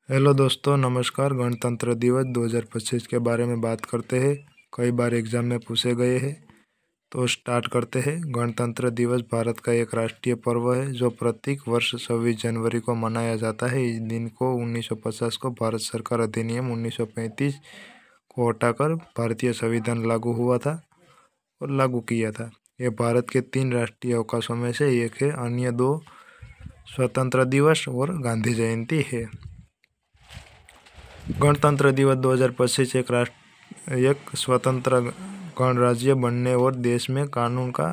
Hello दोस्तों, नमस्कार। गणतंत्र दिवस 2025 के बारे में बात करते हैं। कई बार एग्जाम में पूछे गए हैं, तो स्टार्ट करते हैं। गणतंत्र दिवस भारत का एक राष्ट्रीय पर्व है जो प्रत्येक वर्ष 26 जनवरी को मनाया जाता है। इस दिन को 1950 को भारत सरकार अधिनियम 1935 को हटाकर भारतीय संविधान लागू हुआ था और लागू किया था। यह भारत के 3 राष्ट्रीय अवकाशों में से एक है। अन्य 2 स्वतंत्रता दिवस और गांधी जयंती है। गणतंत्र दिवस 2025 एक स्वतंत्र गणराज्य बनने और देश में कानून का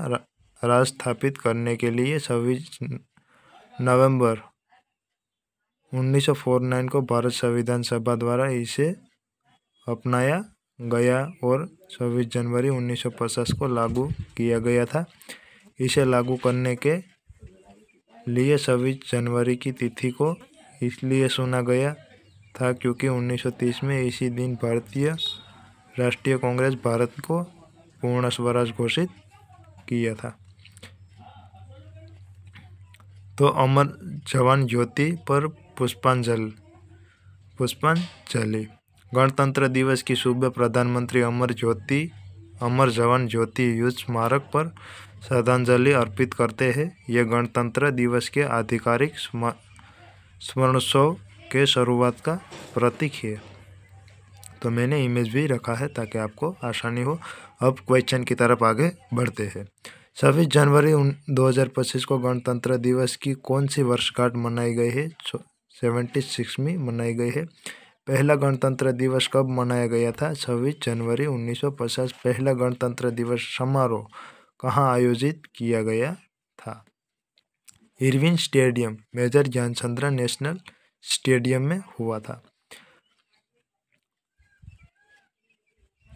राज स्थापित करने के लिए 26 नवंबर 1949 को भारत संविधान सभा द्वारा इसे अपनाया गया और 26 जनवरी 1950 को लागू किया गया था। इसे लागू करने के लिए 26 जनवरी की तिथि को इसलिए चुना गया था क्योंकि 1930 में इसी दिन भारतीय राष्ट्रीय कांग्रेस भारत को पूर्ण स्वराज घोषित किया था। तो अमर जवान ज्योति पर पुष्पांजलि। गणतंत्र दिवस की सुबह प्रधानमंत्री अमर जवान ज्योति युद्ध स्मारक पर श्रद्धांजलि अर्पित करते हैं। यह गणतंत्र दिवस के आधिकारिक स्मरणोत्सव के शुरुआत का प्रतीक है। तो मैंने इमेज भी रखा है ताकि आपको आसानी हो। अब क्वेश्चन की तरफ आगे बढ़ते हैं। 26 जनवरी 2025 को गणतंत्र दिवस की कौन सी वर्षगांठ मनाई गई है? 76वीं मनाई गई है। पहला गणतंत्र दिवस कब मनाया गया था? 26 जनवरी 1950। पहला गणतंत्र दिवस समारोह कहाँ आयोजित किया गया था? Irwin stadium, major Dhyan Chand national stadium में हुआ था।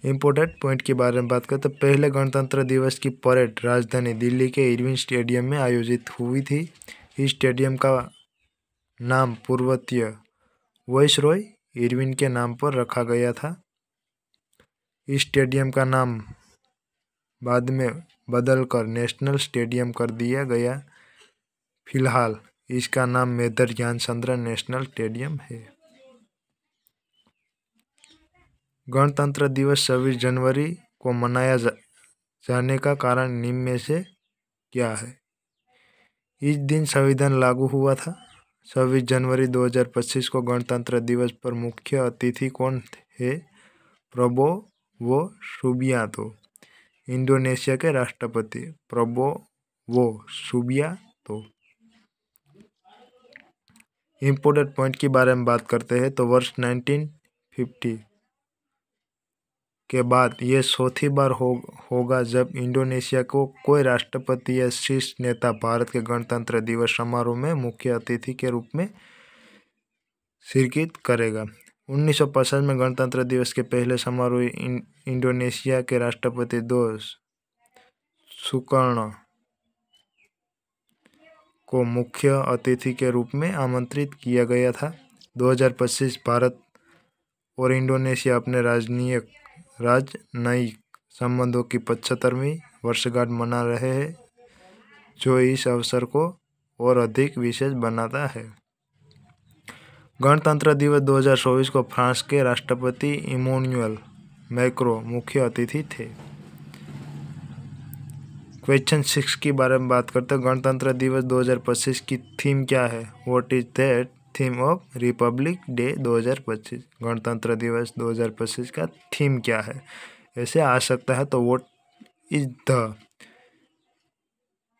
इम्पोर्टेंट पॉइंट के बारे में बात करें तो पहले गणतंत्र दिवस की परेड राजधानी दिल्ली के इरविन स्टेडियम में आयोजित हुई थी। इस स्टेडियम का नाम पूर्वतीय वाइसरॉय इरविन के नाम पर रखा गया था। इस स्टेडियम का नाम बाद में बदलकर नेशनल स्टेडियम कर दिया गया। फिलहाल इसका नाम मेजर ध्यानचंद नेशनल स्टेडियम है। गणतंत्र दिवस 26 जनवरी को मनाया जाने का कारण निम्न में से क्या है? इस दिन संविधान लागू हुआ था। 26 जनवरी 2025 को गणतंत्र दिवस पर मुख्य अतिथि कौन है? प्रबोवो सुबियांतो, इंडोनेशिया के राष्ट्रपति प्रबोवो सुबियांतो। इम्पोर्टेंट पॉइंट के बारे में बात करते हैं तो वर्ष 1950 के बाद ये चौथी बार होगा जब इंडोनेशिया को कोई राष्ट्रपति या शीर्ष नेता भारत के गणतंत्र दिवस समारोह में मुख्य अतिथि के रूप में शिरकत करेगा। 1950 में गणतंत्र दिवस के पहले समारोह इंडोनेशिया के राष्ट्रपति दो सुकर्ण को मुख्य अतिथि के रूप में आमंत्रित किया गया था। 2025 भारत और इंडोनेशिया अपने राजनयिक संबंधों की 75वीं वर्षगांठ मना रहे हैं, जो इस अवसर को और अधिक विशेष बनाता है। गणतंत्र दिवस 2024 को फ्रांस के राष्ट्रपति इमैनुअल मैक्रों मुख्य अतिथि थे। क्वेश्चन 6 के बारे में बात करते हैं। गणतंत्र दिवस 2025 की थीम क्या है? What is that theme of Republic day 2025? गणतंत्र दिवस 2025 का थीम क्या है? ऐसे आ सकता है तो व्हाट इज द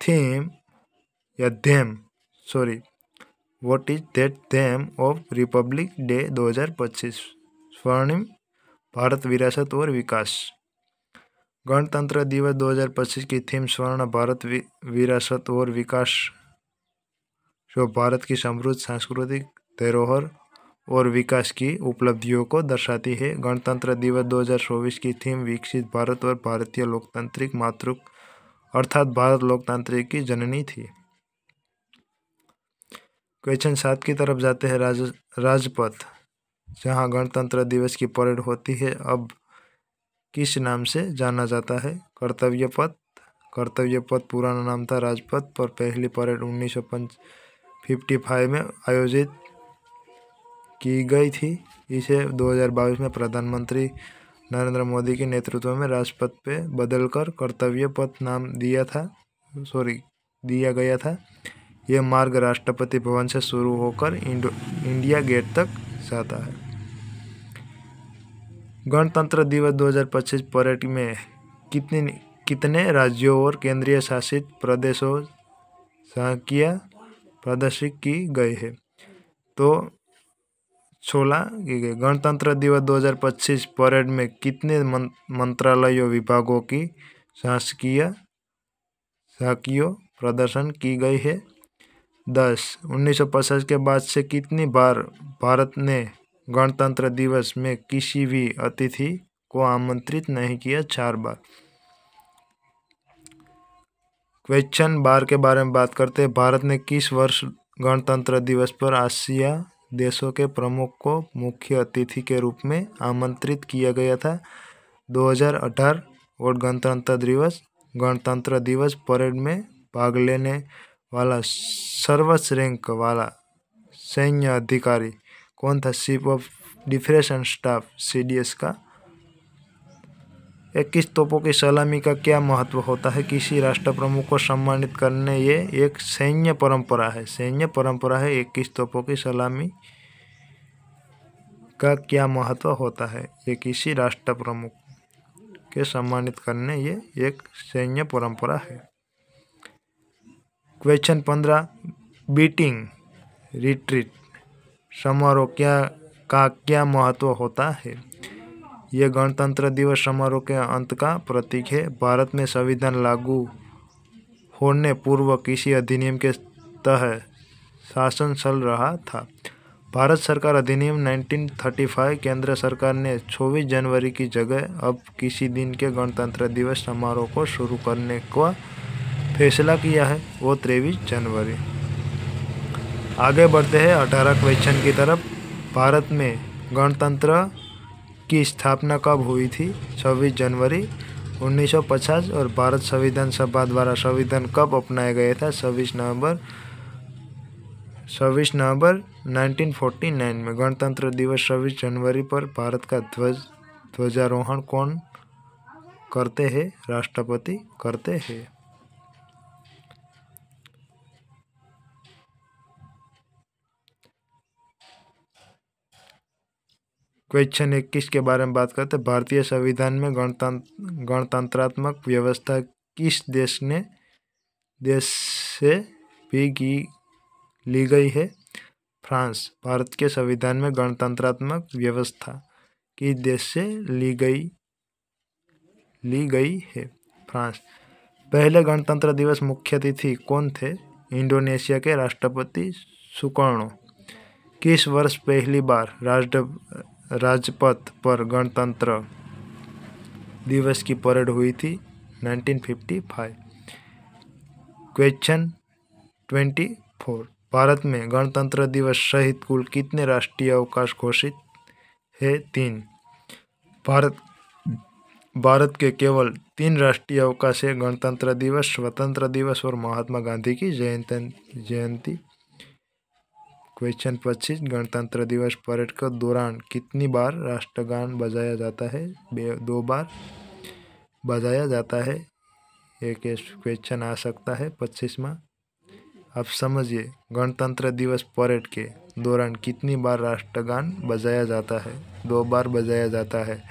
थीम या what is that theme of Republic day 2025? स्वर्णिम भारत विरासत और विकास। गणतंत्र दिवस 2025 की थीम स्वर्ण भारत विरासत और विकास, जो भारत की समृद्ध सांस्कृतिक धरोहर और विकास की उपलब्धियों को दर्शाती है। गणतंत्र दिवस 2024 की थीम विकसित भारत और भारतीय लोकतांत्रिक मातृत्व अर्थात भारत लोकतंत्र की जननी थी। क्वेश्चन 7 की तरफ जाते हैं। राजपथ जहां गणतंत्र दिवस की परेड होती है अब किस नाम से जाना जाता है? कर्तव्य पथ पुराना नाम था राजपथ, पर पहली परेड 1955 में आयोजित की गई थी। इसे 2022 में प्रधानमंत्री नरेंद्र मोदी के नेतृत्व में राजपथ पे बदलकर कर्तव्य पथ नाम दिया गया था। यह मार्ग राष्ट्रपति भवन से शुरू होकर इंडिया गेट तक जाता है। गणतंत्र दिवस 2025 परेड में कितने राज्यों और केंद्रीय शासित प्रदेशों झांकियां प्रदर्शित की गई है? तो 16 की गई। गणतंत्र दिवस 2025 परेड में कितने मंत्रालयों विभागों की झांकियों प्रदर्शन की गई है? 10। 1950 के बाद से कितनी बार भारत ने गणतंत्र दिवस में किसी भी अतिथि को आमंत्रित नहीं किया? 4 बार। क्वेश्चन बार के बारे में बात करते हैं। भारत ने किस वर्ष गणतंत्र दिवस पर आसिया देशों के प्रमुख को मुख्य अतिथि के रूप में आमंत्रित किया गया था? 2018। और गणतंत्र दिवस परेड में भाग लेने वाला सर्वोच्च रैंक वाला सैन्य अधिकारी कौन था? Chief of defence staff CDS का। 21 तोपों की सलामी का क्या महत्व होता है? किसी राष्ट्र प्रमुख को सम्मानित करने ये एक सैन्य परंपरा है। 21 तोपों की सलामी का क्या महत्व होता है? ये किसी राष्ट्र प्रमुख के सम्मानित करने ये एक सैन्य परंपरा है। क्वेश्चन 15। बीटिंग रिट्रीट समारोह का क्या महत्व होता है? यह गणतंत्र दिवस समारोह के अंत का प्रतीक है। भारत में संविधान लागू होने पूर्व किसी अधिनियम के तहत शासन चल रहा था? भारत सरकार अधिनियम 1935। केंद्र सरकार ने 24 जनवरी की जगह अब किसी दिन के गणतंत्र दिवस समारोह को शुरू करने का फैसला किया है, वो 23 जनवरी। आगे बढ़ते हैं 18 क्वेश्चन की तरफ। भारत में गणतंत्र की स्थापना कब हुई थी? 26 जनवरी 1950। और भारत संविधान सभा द्वारा संविधान कब अपनाया गया था? 26 नवंबर 1949 में। गणतंत्र दिवस 26 जनवरी पर भारत का ध्वजारोहण कौन करते हैं? राष्ट्रपति करते हैं। क्वेश्चन 21 के बारे में बात करते हैं। भारतीय संविधान में गणतंत्रात्मक व्यवस्था किस देश से भी ली गई है? फ्रांस। भारत के संविधान में गणतंत्रात्मक व्यवस्था किस देश से ली गई है? फ्रांस। पहले गणतंत्र दिवस मुख्य अतिथि कौन थे? इंडोनेशिया के राष्ट्रपति सुकर्णो। किस वर्ष पहली बार राजपथ पर गणतंत्र दिवस की परेड हुई थी? 1955। क्वेश्चन 24। भारत में गणतंत्र दिवस सहित कुल कितने राष्ट्रीय अवकाश घोषित है? 3। भारत के केवल 3 राष्ट्रीय अवकाश है, गणतंत्र दिवस, स्वतंत्रता दिवस और महात्मा गांधी की जयंती। क्वेश्चन 25। गणतंत्र दिवस परेड के दौरान कितनी बार राष्ट्रगान बजाया जाता है? 2 बार बजाया जाता है। एक क्वेश्चन आ सकता है 25वां। अब समझिए, गणतंत्र दिवस परेड के दौरान कितनी बार राष्ट्रगान बजाया जाता है? 2 बार बजाया जाता है।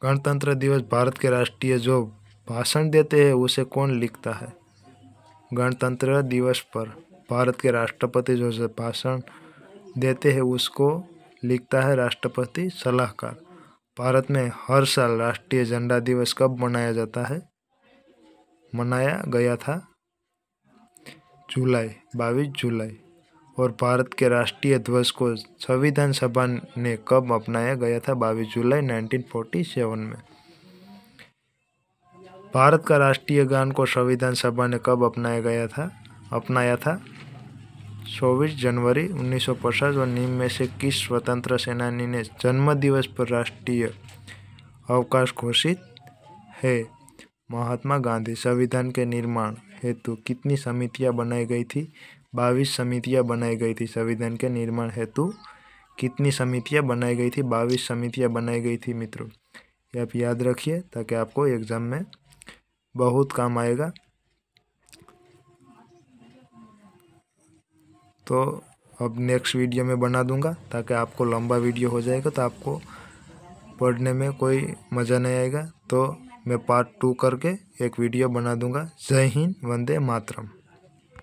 गणतंत्र दिवस भारत के राष्ट्रीय जो भाषण देते हैं उसे कौन लिखता है? गणतंत्र दिवस पर भारत के राष्ट्रपति जो भाषण देते हैं उसको लिखता है राष्ट्रपति सलाहकार। भारत में हर साल राष्ट्रीय झंडा दिवस कब मनाया गया था? 22 जुलाई। और भारत के राष्ट्रीय ध्वज को संविधान सभा ने कब अपनाया गया था? 22 जुलाई 1947 में। भारत का राष्ट्रीय गान को संविधान सभा ने कब अपनाया था? 24 जनवरी 1950। और निम्न में से किस स्वतंत्र सेनानी ने जन्म दिवस पर राष्ट्रीय अवकाश घोषित है? महात्मा गांधी। संविधान के निर्माण हेतु कितनी समितियां बनाई गई थी? 22 समितियां बनाई गई थी। संविधान के निर्माण हेतु कितनी समितियां बनाई गई थी? 22 समितियां बनाई गई थी मित्रों। ये आप याद रखिए ताकि आपको एग्जाम में बहुत काम आएगा। तो अब नेक्स्ट वीडियो में बना दूंगा ताकि आपको लंबा वीडियो हो जाएगा तो आपको पढ़ने में कोई मज़ा नहीं आएगा। तो मैं पार्ट 2 करके एक वीडियो बना दूंगा। जय हिंद, वंदे मातरम।